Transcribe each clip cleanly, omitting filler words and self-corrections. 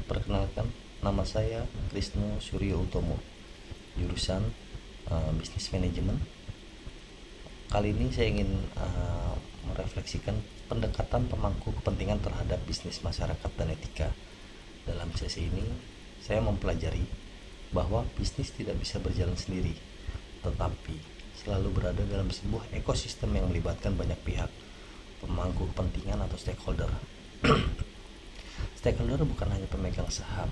Perkenalkan, nama saya Krisno Suryo Utomo, jurusan Bisnis Manajemen. Kali ini saya ingin merefleksikan pendekatan pemangku kepentingan terhadap bisnis masyarakat dan etika. Dalam sesi ini, saya mempelajari bahwa bisnis tidak bisa berjalan sendiri, tetapi selalu berada dalam sebuah ekosistem yang melibatkan banyak pihak, pemangku kepentingan atau stakeholder. Stakeholder bukan hanya pemegang saham,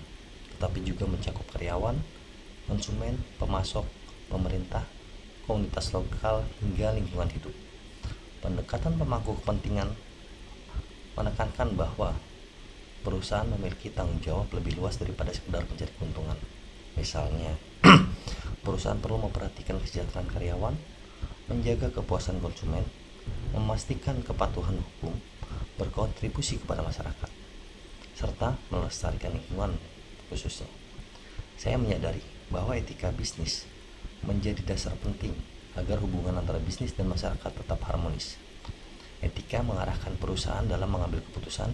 tetapi juga mencakup karyawan, konsumen, pemasok, pemerintah, komunitas lokal, hingga lingkungan hidup. Pendekatan pemangku kepentingan menekankan bahwa perusahaan memiliki tanggung jawab lebih luas daripada sekedar mencari keuntungan. Misalnya, perusahaan perlu memperhatikan kesejahteraan karyawan, menjaga kepuasan konsumen, memastikan kepatuhan hukum, berkontribusi kepada masyarakat, serta melestarikan lingkungan khususnya. Saya menyadari bahwa etika bisnis menjadi dasar penting agar hubungan antara bisnis dan masyarakat tetap harmonis. Etika mengarahkan perusahaan dalam mengambil keputusan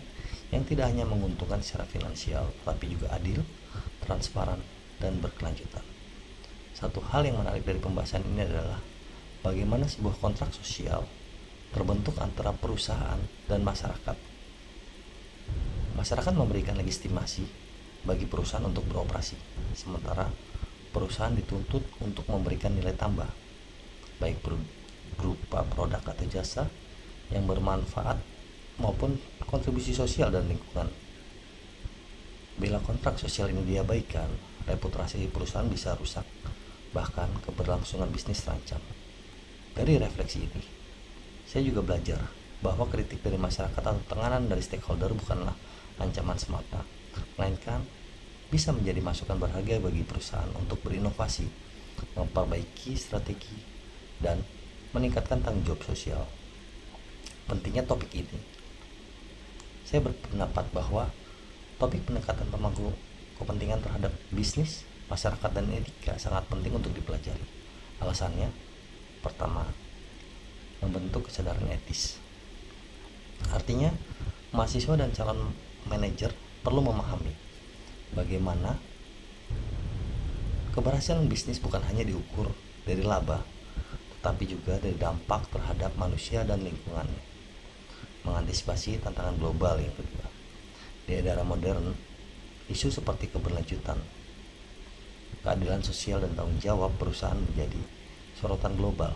yang tidak hanya menguntungkan secara finansial, tetapi juga adil, transparan, dan berkelanjutan. Satu hal yang menarik dari pembahasan ini adalah bagaimana sebuah kontrak sosial terbentuk antara perusahaan dan masyarakat. Masyarakat memberikan legitimasi bagi perusahaan untuk beroperasi, sementara perusahaan dituntut untuk memberikan nilai tambah, baik berupa produk atau jasa yang bermanfaat maupun kontribusi sosial dan lingkungan. Bila kontrak sosial ini diabaikan, reputasi perusahaan bisa rusak, bahkan keberlangsungan bisnis terancam. Dari refleksi ini, saya juga belajar bahwa kritik dari masyarakat atau tekanan dari stakeholder bukanlah ancaman semata, melainkan bisa menjadi masukan berharga bagi perusahaan untuk berinovasi, memperbaiki strategi, dan meningkatkan tanggung jawab sosial. Pentingnya topik ini, saya berpendapat bahwa topik pendekatan pemangku kepentingan terhadap bisnis, masyarakat, dan etika sangat penting untuk dipelajari. Alasannya, pertama, membentuk kesadaran etis. Artinya, mahasiswa dan calon manajer perlu memahami bagaimana keberhasilan bisnis bukan hanya diukur dari laba, tetapi juga dari dampak terhadap manusia dan lingkungannya. Mengantisipasi tantangan global yang kedua. Di era modern, isu seperti keberlanjutan, keadilan sosial, dan tanggung jawab perusahaan menjadi sorotan global.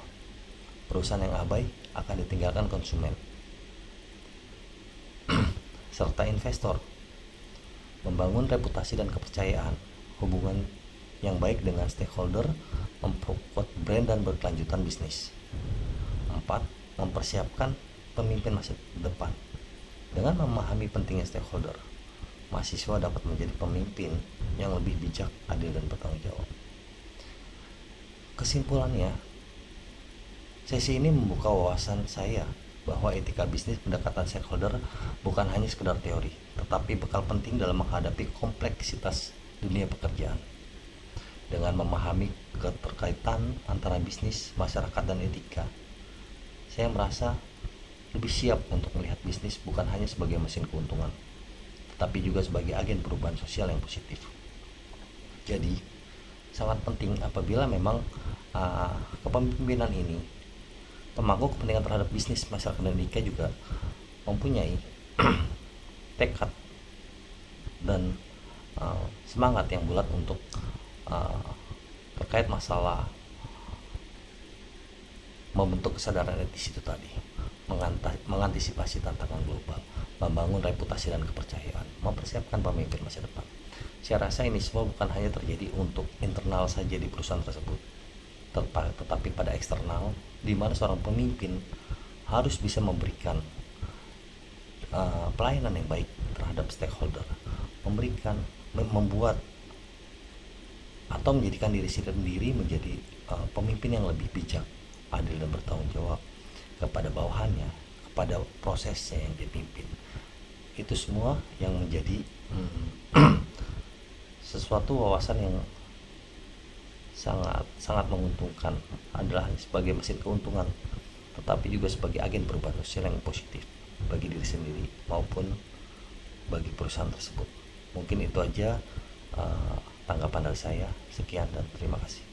Perusahaan yang abai akan ditinggalkan konsumen serta investor. Membangun reputasi dan kepercayaan, hubungan yang baik dengan stakeholder, memperkuat brand dan berkelanjutan bisnis. 4. Mempersiapkan pemimpin masa depan. Dengan memahami pentingnya stakeholder, mahasiswa dapat menjadi pemimpin yang lebih bijak, adil, dan bertanggung jawab. Kesimpulannya, sesi ini membuka wawasan saya bahwa etika bisnis pendekatan stakeholder bukan hanya sekedar teori, tetapi bekal penting dalam menghadapi kompleksitas dunia pekerjaan. Dengan memahami keterkaitan antara bisnis, masyarakat, dan etika, saya merasa lebih siap untuk melihat bisnis bukan hanya sebagai mesin keuntungan, tetapi juga sebagai agen perubahan sosial yang positif. Jadi, sangat penting apabila memang kepemimpinan ini, pemangku kepentingan terhadap bisnis, masyarakat, dan etika juga mempunyai tekad dan semangat yang bulat untuk terkait masalah membentuk kesadaran etis itu tadi, mengantisipasi tantangan global, membangun reputasi dan kepercayaan, mempersiapkan pemimpin masa depan. Saya rasa ini semua bukan hanya terjadi untuk internal saja di perusahaan tersebut, tetapi pada eksternal, di mana seorang pemimpin harus bisa memberikan pelayanan yang baik terhadap stakeholder, membuat atau menjadikan diri sendiri menjadi pemimpin yang lebih bijak, adil, dan bertanggung jawab kepada bawahannya, kepada prosesnya yang dipimpin. Itu semua yang menjadi sesuatu wawasan yang sangat menguntungkan, adalah sebagai mesin keuntungan, tetapi juga sebagai agen perubahan sosial yang positif bagi diri sendiri maupun bagi perusahaan tersebut. Mungkin itu aja tanggapan dari saya. Sekian dan terima kasih.